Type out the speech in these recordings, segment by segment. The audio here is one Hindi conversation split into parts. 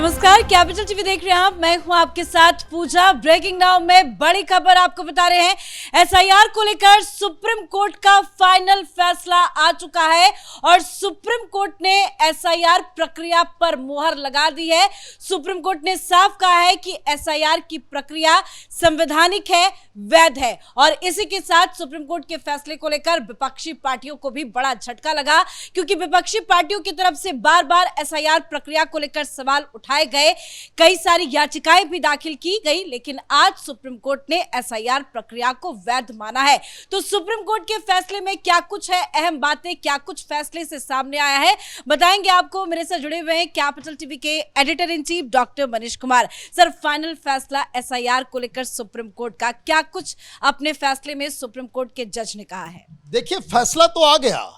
नमस्कार, कैपिटल टीवी देख रहे हैं आप। मैं हूं आपके साथ पूजा। ब्रेकिंग नाउ में बड़ी खबर आपको बता रहे हैं। एसआईआर को लेकर सुप्रीम कोर्ट का फाइनल फैसला आ चुका है और सुप्रीम कोर्ट ने एसआईआर प्रक्रिया पर मुहर लगा दी है। सुप्रीम कोर्ट ने साफ कहा है कि एसआईआर की प्रक्रिया संवैधानिक है, वैध है और इसी के साथ सुप्रीम कोर्ट के फैसले को लेकर विपक्षी पार्टियों को भी बड़ा झटका लगा, क्योंकि विपक्षी पार्टियों की तरफ से बार बार एसआईआर प्रक्रिया को लेकर सवाल उठाए गए, कई सारी याचिकाएं भी दाखिल की गई, लेकिन आज सुप्रीम कोर्ट ने एसआईआर प्रक्रिया को वैध माना है। तो सुप्रीम कोर्ट के फैसले में क्या कुछ है, अहम बातें क्या कुछ फैसले से सामने आया है, बताएंगे आपको। मेरे साथ जुड़े हुए हैं कैपिटल टीवी के editor in chief doctor Manish Kumar. Sir, final फैसला एसआईआर को लेकर सुप्रीम कोर्ट का, क्या कुछ अपने फैसले में सुप्रीम कोर्ट के जज ने कहा है? देखिए, फैसला तो आ गया,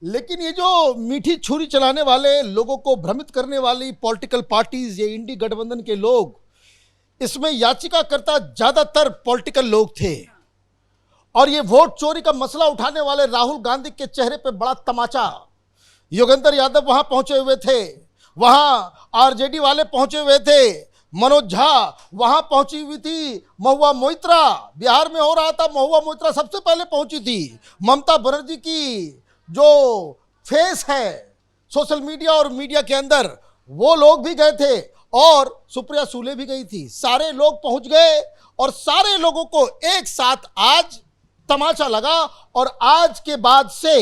लेकिन ये जो मीठी छुरी चलाने वाले, लोगों को भ्रमित करने वाली पॉलिटिकल पार्टीज, ये इंडी गठबंधन के लोग, इसमें याचिकाकर्ता ज्यादातर पॉलिटिकल लोग थे और ये वोट चोरी का मसला उठाने वाले राहुल गांधी के चेहरे पे बड़ा तमाचा। योगेंद्र यादव वहां पहुंचे हुए थे, वहां आरजेडी वाले पहुंचे हुए थे, मनोज झा वहां पहुंची हुई थी, महुआ मोइत्रा बिहार में हो रहा था, महुआ मोइत्रा सबसे पहले पहुंची थी, ममता बनर्जी की जो फेस है सोशल मीडिया और मीडिया के अंदर, वो लोग भी गए थे और सुप्रिया सूले भी गई थी। सारे लोग पहुंच गए और सारे लोगों को एक साथ आज तमाचा लगा और आज के बाद से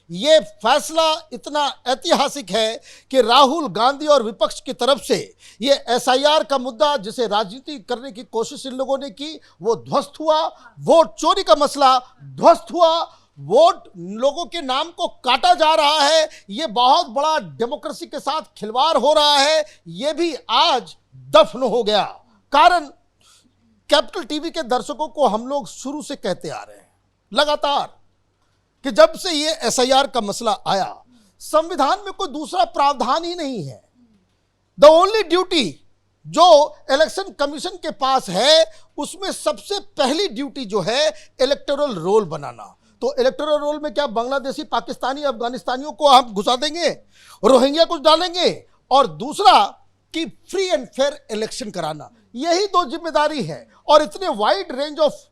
ये फैसला इतना ऐतिहासिक है कि राहुल गांधी और विपक्ष की तरफ से ये एसआईआर का मुद्दा, जिसे राजनीति करने की कोशिश इन लोगों ने की, वो ध्वस्त हुआ। वोट चोरी का मसला ध्वस्त हुआ। वोट लोगों के नाम को काटा जा रहा है, ये बहुत बड़ा डेमोक्रेसी के साथ खिलवाड़ हो रहा है, ये भी आज दफन हो गया। कारण कैपिटल टीवी के दर्शकों को हम लोग शुरू से कहते आ रहे हैं लगातार कि जब से ये एसआईआर का मसला आया, संविधान में कोई दूसरा प्रावधान ही नहीं है। द ओनली ड्यूटी जो इलेक्शन कमीशन के पास है, उसमें सबसे पहली ड्यूटी जो है इलेक्टोरल रोल बनाना। तो इलेक्टोरल रोल में क्या बांग्लादेशी, पाकिस्तानी, अफगानिस्तानियों को हम घुसा देंगे, रोहिंग्या कुछ डालेंगे, और दूसरा कि फ्री एंड फेयर इलेक्शन कराना। यही दो जिम्मेदारी है और इतने वाइड रेंज ऑफ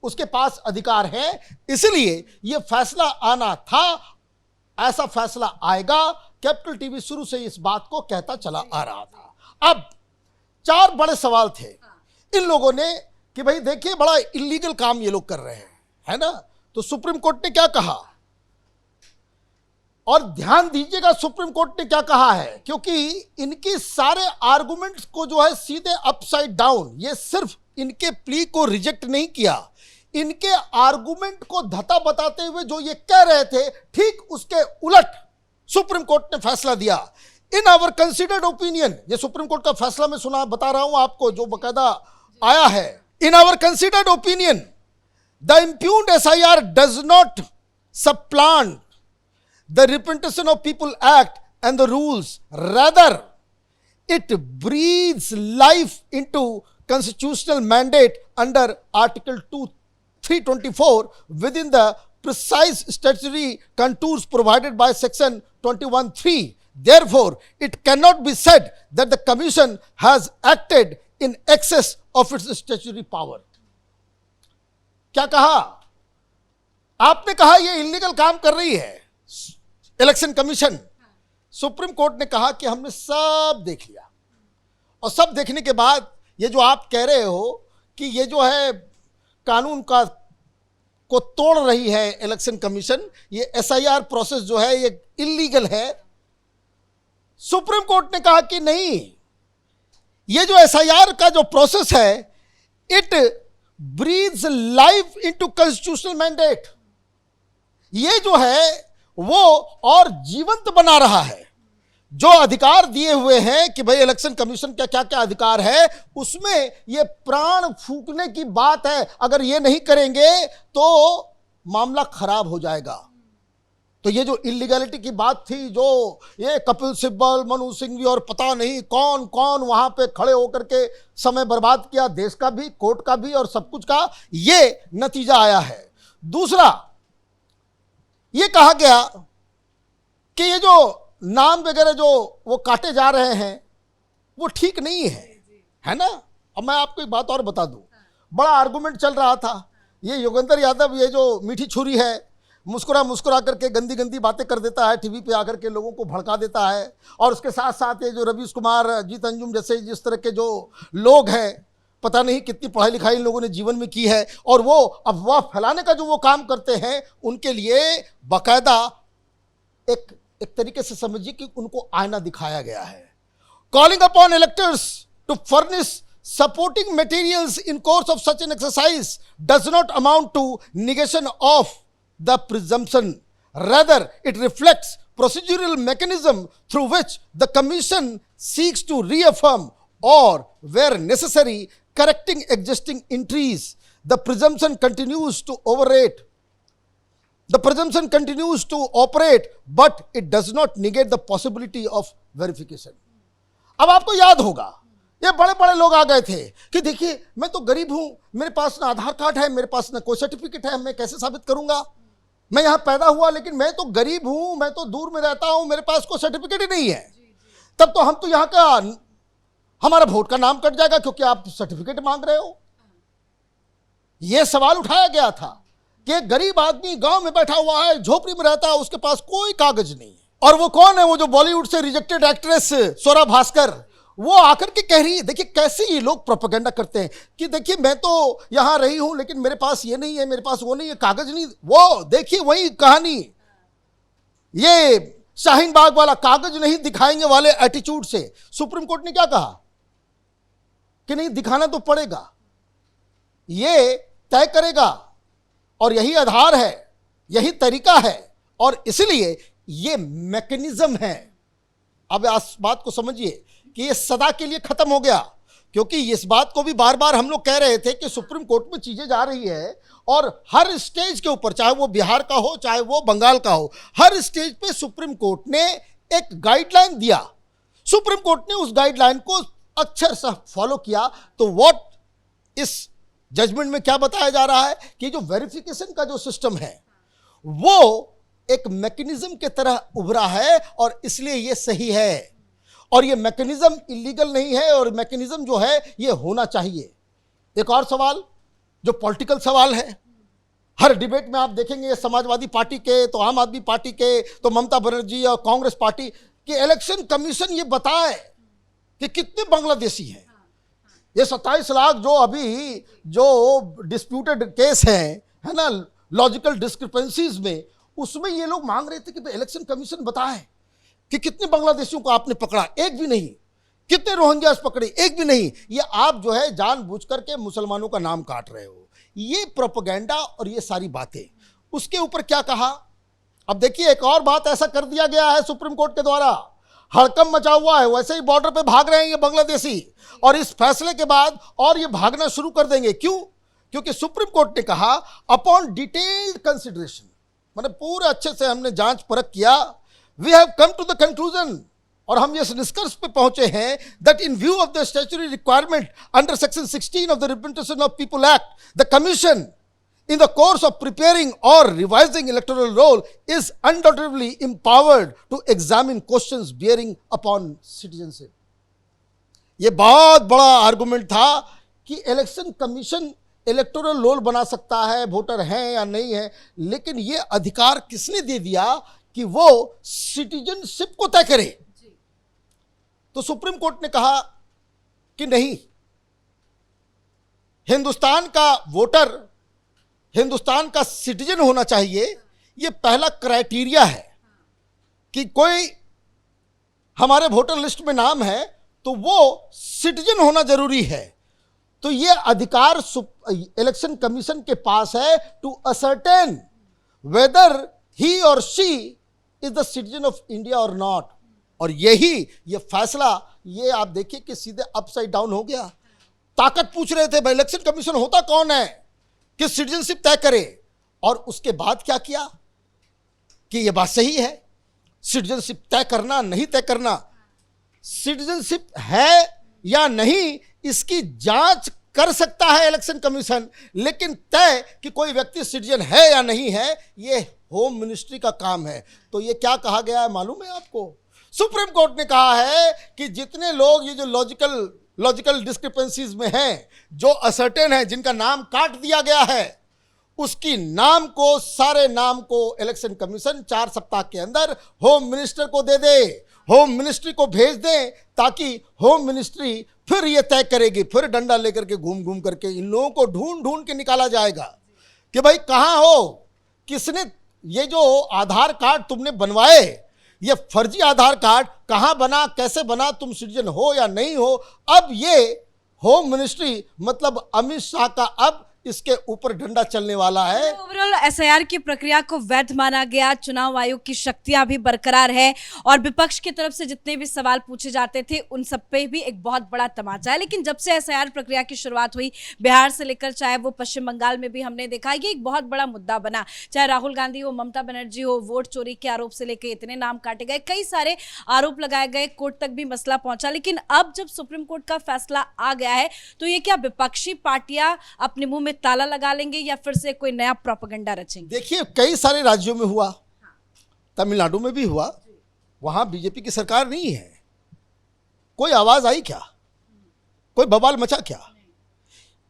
उसके पास अधिकार है, इसलिए यह फैसला आना था। ऐसा फैसला आएगा, कैपिटल टीवी शुरू से इस बात को कहता चला आ रहा था। अब चार बड़े सवाल थे इन लोगों ने कि भाई देखिए, बड़ा इलीगल काम ये लोग कर रहे हैं, है ना। तो सुप्रीम कोर्ट ने क्या कहा, और ध्यान दीजिएगा सुप्रीम कोर्ट ने क्या कहा है, क्योंकि इनकी सारे आर्गुमेंट्स को जो है सीधे अपसाइड डाउन, ये सिर्फ इनके प्ली को रिजेक्ट नहीं किया, इनके आर्गुमेंट को धता बताते हुए जो ये कह रहे थे, ठीक उसके उलट सुप्रीम कोर्ट ने फैसला दिया। इन आवर कंसिडर्ड ओपिनियन, ये सुप्रीम कोर्ट का फैसला मैं सुना बता रहा हूं आपको, जो बकायदा आया है। In our considered opinion, the impugned SIR does not supplant the Representation of People Act and the rules. Rather, it breathes life into constitutional mandate under Article 324 within the precise statutory contours provided by Section 21(3). Therefore, it cannot be said that the Commission has acted in excess of its statutory power. क्या कहा आपने? कहा ये इलीगल काम कर रही है इलेक्शन कमीशन। सुप्रीम कोर्ट ने कहा कि हमने सब देख लिया, और सब देखने के बाद ये जो आप कह रहे हो कि ये जो है कानून का को तोड़ रही है इलेक्शन कमीशन, ये एसआईआर प्रोसेस जो है ये इलीगल है। सुप्रीम कोर्ट ने कहा कि नहीं, ये जो एसआईआर का जो प्रोसेस है, it breathes life into constitutional mandate, ये जो है वो और जीवंत बना रहा है। जो अधिकार दिए हुए हैं कि भाई इलेक्शन कमीशन का क्या क्या अधिकार है, उसमें ये प्राण फूंकने की बात है। अगर ये नहीं करेंगे तो मामला खराब हो जाएगा। तो ये जो इलीगैलिटी की बात थी, जो ये कपिल सिब्बल, मनु सिंघवी और पता नहीं कौन कौन वहां पे खड़े होकर के समय बर्बाद किया, देश का भी, कोर्ट का भी और सब कुछ का, ये नतीजा आया है। दूसरा, ये कहा गया कि ये जो नाम वगैरह जो वो काटे जा रहे हैं, वो ठीक नहीं है ना। अब मैं आपको एक बात और बता दूं, बड़ा आर्गुमेंट चल रहा था, ये योगेंद्र यादव ये जो मीठी छुरी है, मुस्कुरा मुस्कुरा करके गंदी गंदी बातें कर देता है, टीवी पे आकर के लोगों को भड़का देता है, और उसके साथ साथ ये जो रवीश कुमार, जीत अंजुम जैसे जिस तरह के जो लोग हैं, पता नहीं कितनी पढ़ाई लिखाई इन लोगों ने जीवन में की है, और वो अफवाह फैलाने का जो वो काम करते हैं, उनके लिए बाकायदा एक तरीके से समझिए कि उनको आईना दिखाया गया है। Calling upon electors to furnish supporting materials in course of such an exercise does not amount to negation of the presumption. Rather, it reflects procedural mechanism through which the commission seeks to reaffirm or, where necessary, correcting existing entries. The presumption continues to operate. The presumption continues to operate, but it does not negate the possibility of verification. अब आपको याद होगा, ये बड़े बड़े लोग आ गए थे कि देखिए मैं तो गरीब हूं, मेरे पास ना आधार कार्ड है, मेरे पास ना कोई सर्टिफिकेट है, मैं कैसे साबित करूंगा, मैं यहां पैदा हुआ लेकिन मैं तो गरीब हूं, मैं तो दूर में रहता हूं, मेरे पास कोई सर्टिफिकेट ही नहीं है। तब तो हम तो यहां का, हमारा वोट का नाम कट जाएगा क्योंकि आप सर्टिफिकेट मांग रहे हो। यह सवाल उठाया गया था कि एक गरीब आदमी गांव में बैठा हुआ है, झोपड़ी में रहता है, उसके पास कोई कागज नहीं है। और वो कौन है, वो जो बॉलीवुड से रिजेक्टेड एक्ट्रेस स्वरा भास्कर, वो आकर के कह रही है, देखिए कैसे ये लोग प्रोपेगेंडा करते हैं कि देखिए मैं तो यहां रही हूं लेकिन मेरे पास ये नहीं है, मेरे पास वो नहीं है, कागज नहीं। वो देखिए वही कहानी, ये शाहीन बाग वाला कागज नहीं दिखाएंगे वाले एटीट्यूड से सुप्रीम कोर्ट ने क्या कहा कि नहीं दिखाना तो पड़ेगा, ये तय करेगा और यही आधार है, यही तरीका है, और इसलिए ये मैकेनिज्म है। अब इस बात को समझिए कि ये सदा के लिए खत्म हो गया, क्योंकि इस बात को भी बार बार हम लोग कह रहे थे कि सुप्रीम कोर्ट में चीजें जा रही है और हर स्टेज के ऊपर, चाहे वो बिहार का हो चाहे वो बंगाल का हो, हर स्टेज पे सुप्रीम कोर्ट ने एक गाइडलाइन दिया। सुप्रीम कोर्ट ने उस गाइडलाइन को अक्षर से फॉलो किया। तो व्हाट इस जजमेंट में क्या बताया जा रहा है कि जो वेरिफिकेशन का जो सिस्टम है वो एक मैकेनिज्म के तरह उभरा है और इसलिए ये सही है, और ये मैकेनिज्म इलीगल नहीं है, और मैकेनिज्म जो है ये होना चाहिए। एक और सवाल जो पॉलिटिकल सवाल है, हर डिबेट में आप देखेंगे समाजवादी पार्टी के, तो आम आदमी पार्टी के, तो ममता बनर्जी और कांग्रेस पार्टी कि इलेक्शन कमीशन ये बताए कि कितने बांग्लादेशी हैं। ये 27 लाख जो अभी जो डिस्प्यूटेड केस हैं, है ना, लॉजिकल डिस्क्रिपेंसीज में, उसमें ये लोग मांग रहे थे कि इलेक्शन कमीशन बताए कि कितने बांग्लादेशियों को आपने पकड़ा, एक भी नहीं, कितने रोहिंग्यास पकड़े, एक भी नहीं। ये आप जो है जानबूझ करके मुसलमानों का नाम काट रहे हो, ये प्रोपेगेंडा और ये सारी बातें। उसके ऊपर क्या कहा, अब देखिए एक और बात ऐसा कर दिया गया है सुप्रीम कोर्ट के द्वारा, हड़कंप मचा हुआ है, वैसे ही बॉर्डर पे भाग रहे हैं ये बांग्लादेशी, और इस फैसले के बाद और ये भागना शुरू कर देंगे। क्यों? क्योंकि सुप्रीम कोर्ट ने कहा अपॉन डिटेल्ड कंसिडरेशन, मतलब पूरे अच्छे से हमने जांच परख किया, we have come to the conclusion, और हम इस निष्कर्ष पे पहुंचे हैं that in view of the statutory requirement under section 16 of the representation of people act, the commission in the course of preparing or revising electoral roll is undoubtedly empowered to examine questions bearing upon citizenship. ये बहुत बड़ा आर्गुमेंट था कि इलेक्शन कमीशन इलेक्टोरल रोल बना सकता है, वोटर हैं या नहीं है, लेकिन ये अधिकार किसने दे दिया कि वो सिटीजनशिप को तय करे। तो सुप्रीम कोर्ट ने कहा कि नहीं, हिंदुस्तान का वोटर, हिंदुस्तान का सिटीजन होना चाहिए, यह पहला क्राइटेरिया है कि कोई हमारे वोटर लिस्ट में नाम है तो वो सिटीजन होना जरूरी है। तो यह अधिकार इलेक्शन कमीशन के पास है टू असर्टेन वेदर ही और she is the citizen of India और नॉट। और यही ये फैसला, ये आप देखिए कि सीधे अपसाइड डाउन हो गया। ताकत पूछ रहे थे भाई इलेक्शन कमीशन होता कौन है कि सिटीजनशिप तय करे, और उसके बाद क्या किया कि यह बात सही है, सिटीजनशिप तय करना नहीं तय करना, सिटीजनशिप है या नहीं इसकी जांच कर सकता है इलेक्शन कमीशन, लेकिन तय कि कोई व्यक्ति सिटीजन है या नहीं है ये होम मिनिस्ट्री का काम है। तो ये क्या कहा गया है मालूम है आपको? सुप्रीम कोर्ट ने कहा है कि जितने लोग ये जो लॉजिकल डिस्क्रिपेंसीज में हैं, जो असर्टेन है, जिनका नाम काट दिया गया है, उसकी नाम को, सारे नाम को इलेक्शन कमीशन 4 सप्ताह के अंदर होम मिनिस्टर को दे दे, होम मिनिस्ट्री को भेज दें, ताकि होम मिनिस्ट्री फिर ये तय करेगी, फिर डंडा लेकर के घूम घूम करके इन लोगों को ढूंढ ढूंढ के निकाला जाएगा कि भाई कहाँ हो, किसने ये जो आधार कार्ड तुमने बनवाए, ये फर्जी आधार कार्ड कहाँ बना, कैसे बना, तुम सिटीजन हो या नहीं हो। अब ये होम मिनिस्ट्री मतलब अमित शाह का अब इसके ऊपर डंडा चलने वाला है। ओवरऑल एसआईआर की प्रक्रिया को वैध माना गया, चुनाव आयोग की शक्तियां भी बरकरार है और विपक्ष की तरफ से जितने भी सवाल पूछे जाते थे उन सब पे भी एक बहुत बड़ा तमाचा है। लेकिन जब से एसआईआर प्रक्रिया की शुरुआत हुई, बिहार से लेकर चाहे वो पश्चिम बंगाल में भी हमने देखा ये एक बहुत बड़ा मुद्दा बना, चाहे राहुल गांधी हो, ममता बनर्जी हो, वोट चोरी के आरोप से लेकर इतने नाम काटे गए, कई सारे आरोप लगाए गए, कोर्ट तक भी मसला पहुंचा। लेकिन अब जब सुप्रीम कोर्ट का फैसला आ गया है तो ये क्या विपक्षी पार्टियां अपने मुंह में ताला लगा लेंगे या फिर से कोई नया प्रोपेगेंडा रचेंगे? देखिए, कई सारे राज्यों में हुआ, तमिलनाडु में भी हुआ, वहां बीजेपी की सरकार नहीं है, कोई आवाज आई क्या, कोई बवाल मचा क्या?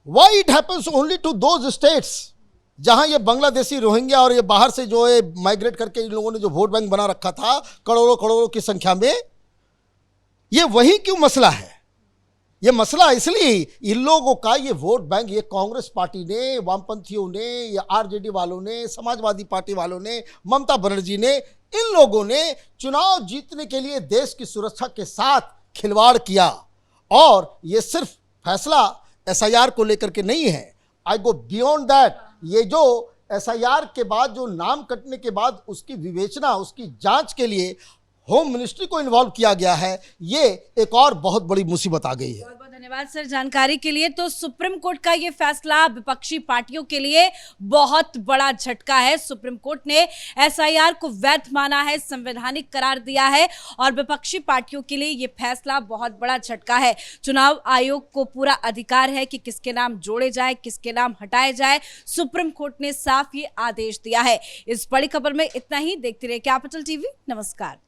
Why it happens only to those states जहां ये बांग्लादेशी, रोहिंग्या और ये बाहर से जो है माइग्रेट करके इन लोगों ने जो वोट बैंक बना रखा था करोड़ों करोड़ों की संख्या में, ये वही क्यों मसला है? ये मसला इसलिए इन लोगों का ये वोट बैंक, ये कांग्रेस पार्टी ने, वामपंथियों ने, ये आरजेडी वालों ने, समाजवादी पार्टी वालों ने, ममता बनर्जी ने, इन लोगों ने चुनाव जीतने के लिए देश की सुरक्षा के साथ खिलवाड़ किया। और ये सिर्फ फैसला एसआईआर को लेकर के नहीं है, आई गो बियॉन्ड दैट। ये जो एसआईआर के बाद जो नाम कटने के बाद उसकी विवेचना, उसकी जांच के लिए होम मिनिस्ट्री को इन्वॉल्व किया गया है, ये एक और बहुत बड़ी मुसीबत आ गई है। बहुत बहुत धन्यवाद सर जानकारी के लिए। तो सुप्रीम कोर्ट का ये फैसला विपक्षी पार्टियों के लिए बहुत बड़ा झटका है। सुप्रीम कोर्ट ने एसआईआर को वैध माना है, संवैधानिक करार दिया है और विपक्षी पार्टियों के लिए ये फैसला बहुत बड़ा झटका है। चुनाव आयोग को पूरा अधिकार है कि किसके नाम जोड़े जाए, किसके नाम हटाए जाए, सुप्रीम कोर्ट ने साफ ये आदेश दिया है। इस बड़ी खबर में इतना ही। देखते रहिए कैपिटल टीवी। नमस्कार।